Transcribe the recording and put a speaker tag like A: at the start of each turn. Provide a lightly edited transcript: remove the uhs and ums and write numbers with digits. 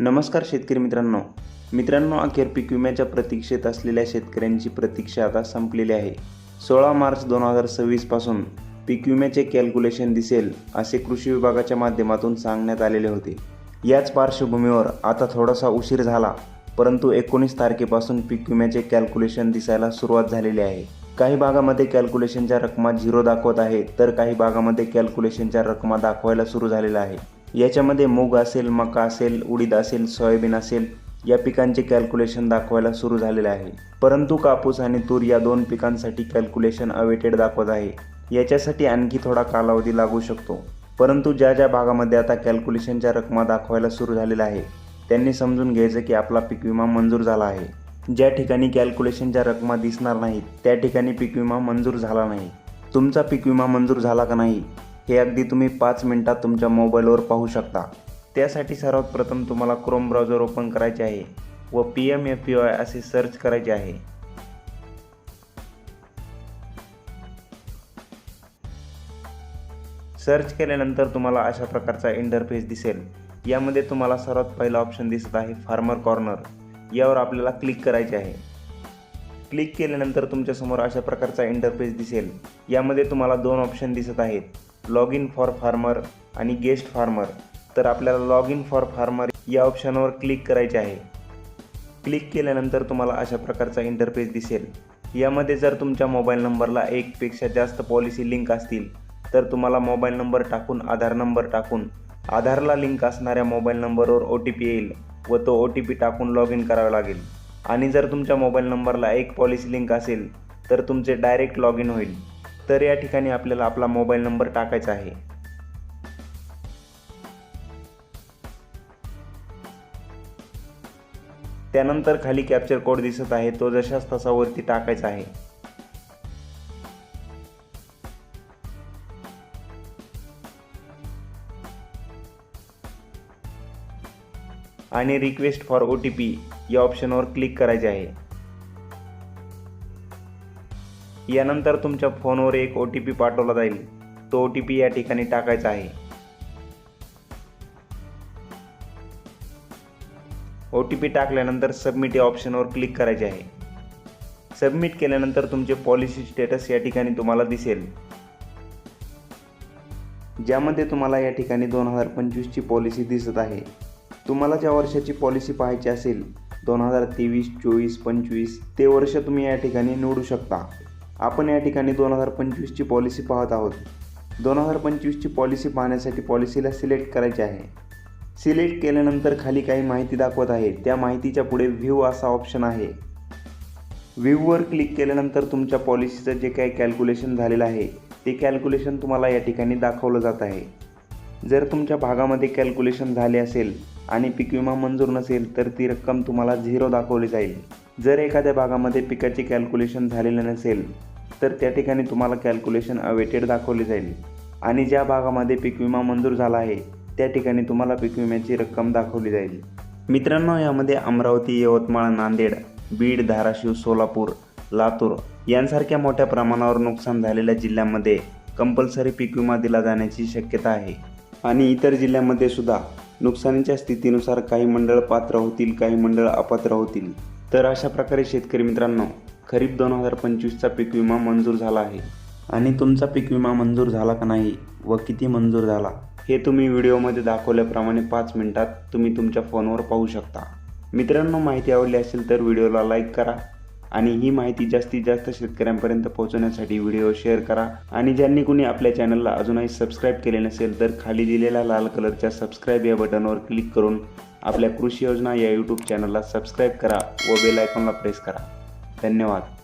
A: नमस्कार शेतकरी मित्रांनो, अखेर पीक विम्याच्या प्रतीक्षेत असलेल्या शेतकऱ्यांची प्रतीक्षा आता संपलेली आहे. 16 मार्च 2026 पासून पीक विम्याचे कॅल्क्युलेशन दिसेल असे कृषी विभागाच्या माध्यमातून सांगण्यात आलेले होते. याच पार्श्वभूमीवर आता थोडासा उशीर झाला, परंतु 19 तारखेपासून पीक विम्याचे कॅल्क्युलेशन दिसायला सुरुवात झालेली आहे. काही भागामध्ये कॅल्क्युलेशनच्या रकमा 0 दाखवत आहे, तर काही भागामध्ये कॅल्क्युलेशनच्या रकमा दाखवायला सुरू झालेल्या आहे. याच्यामध्ये मूग असेल, मका असेल, उडीद असेल, सोयाबीन असेल या पिकांचे कॅल्क्युलेशन दाखवायला सुरू झालेले आहे. परंतु कापूस आणि तूर या 2 पिकांसाठी कॅल्क्युलेशन अवेटेड दाखवत आहे. याच्यासाठी आणखी थोडा कालावधी लागू शकतो. परंतु ज्या भागामध्ये आता कॅल्क्युलेशनच्या रकमा दाखवायला सुरू झालेल्या आहे त्यांनी समजून घ्यायचं की आपला पीक विमा मंजूर झाला आहे. ज्या ठिकाणी कॅल्क्युलेशनच्या रकमा दिसणार नाहीत त्या ठिकाणी पीक विमा मंजूर झाला नाही. तुमचा पीक विमा मंजूर झाला का नाही हे अगदी तुम्ही 5 मिनिटात तुमच्या मोबाईलवर पाहू शकता. त्यासाठी सर्वात प्रथम तुम्हाला क्रोम ब्राउझर ओपन करायचे आहे व PMFPY असे सर्च करायचे आहे. सर्च केल्यानंतर तुम्हाला अशा प्रकारचा इंटरफेस दिसेल. यामध्ये तुम्हाला सर्वात पहिला ऑप्शन दिसत आहे फार्मर कॉर्नर. यावर आपल्याला क्लिक करायचे आहे. क्लिक केल्यानंतर तुमच्यासमोर अशा प्रकारचा इंटरफेस दिसेल. यामध्ये तुम्हाला 2 ऑप्शन दिसत आहेत, लॉग इन फॉर फार्मर आणि गेस्ट फार्मर. तर आपल्याला लॉग इन फॉर फार्मर या ऑप्शनवर क्लिक करायचे आहे. क्लिक केल्यानंतर तुम्हाला अशा प्रकारचा इंटरफेस दिसेल. यामध्ये जर तुमच्या मोबाईल नंबरला 1 पेक्षा जास्त पॉलिसी लिंक असतील तर तुम्हाला मोबाईल नंबर टाकून आधार नंबर टाकून आधारला लिंक असणाऱ्या मोबाईल नंबरवर OTP येईल व तो OTP टाकून लॉग इन करावा लागेल. आणि जर तुमच्या मोबाईल नंबरला 1 पॉलिसी लिंक असेल तर तुमचे डायरेक्ट लॉग इन होईल. तर या ठिकाणी आपल्याला आपला मोबाईल नंबर टाकायचा आहे. त्यानंतर खाली कॅप्चर कोड दिसत आहे, तो जशास तसा वरती टाकायचा आहे. आणि रिक्वेस्ट फॉर OTP या ऑप्शनवर क्लिक करायचे आहे. यानंतर तुमच्या फोनवर एक OTP पाठवला जाईल. तो OTP या ठिकाणी टाकायचा आहे. OTP टाकल्यानंतर सबमिट या ऑप्शनवर क्लिक करायचे आहे. सबमिट केल्यानंतर तुमचे पॉलिसी स्टेटस या ठिकाणी तुम्हाला दिसेल, ज्यामध्ये तुम्हाला या ठिकाणी 2025 ची पॉलिसी दिसत आहे. तुम्हाला ज्या वर्षाची पॉलिसी पाहायची असेल 2023, 24, 25 ते वर्ष तुम्ही या ठिकाणी निवडू शकता. आपण या ठिकाणी 2025 ची पॉलिसी पाहत आहोत. 2025 ची पॉलिसी पाहण्यासाठी पॉलिसीला सिलेक्ट करायचे आहे. सिलेक्ट केल्यानंतर खाली काही माहिती दाखवत आहे. त्या माहितीच्या पुढे व्ह्यू असा ऑप्शन आहे. व्ह्यूवर क्लिक केल्यानंतर तुमच्या पॉलिसीचं जे काही कॅल्क्युलेशन झालेलं आहे ते कॅल्क्युलेशन तुम्हाला या ठिकाणी दाखवलं जात आहे. जर तुमच्या भागामध्ये कॅल्क्युलेशन झाले असेल आणि पीक विमा मंजूर नसेल तर ती रक्कम तुम्हाला 0 दाखवली जाईल. जर एखाद्या भागामध्ये पिकाचे कॅल्क्युलेशन झालेले नसेल तर त्या ठिकाणी तुम्हाला कॅल्क्युलेशन अवेटेड दाखवले जाईल. आणि ज्या भागामध्ये पीक विमा मंजूर झाला आहे त्या ठिकाणी तुम्हाला पीक विम्याची रक्कम दाखवली जाईल. मित्रांनो, यामध्ये अमरावती, यवतमाळ, नांदेड, बीड, धाराशिव, सोलापूर, लातूर यांसारख्या मोठ्या प्रमाणावर नुकसान झालेल्या जिल्ह्यांमध्ये कंपल्सरी पीक विमा दिला जाण्याची शक्यता आहे. आणि इतर जिल्ह्यांमध्ये सुद्धा नुकसानीच्या स्थितीनुसार काही मंडळ पात्र होतील, काही मंडळ अपात्र होतील. तर अशा प्रकारे शेतकरी मित्रांनो, खरीप 2025चा पीक विमा मंजूर झाला आहे. आणि तुमचा पीक विमा मंजूर झाला का नाही व किती मंजूर झाला हे तुम्ही व्हिडिओमध्ये दाखवल्याप्रमाणे 5 मिनिटात तुम्ही तुमच्या फोनवर पाहू शकता. मित्रांनो, माहिती आवडली असेल तर व्हिडिओला लाईक करा आणि ही माहिती जास्तीत जास्त शेतकऱ्यांपर्यंत पोहोचवण्यासाठी व्हिडिओ शेअर करा. आणि ज्यांनी कुणी आपल्या चॅनलला अजूनही सबस्क्राईब केले नसेल तर खाली दिलेल्या लाल कलरच्या सबस्क्राईब या बटनवर क्लिक करून आपल्या कृषी योजना या YouTube चॅनलला सबस्क्राईब करा व बेल आयकॉनला प्रेस करा. धन्यवाद.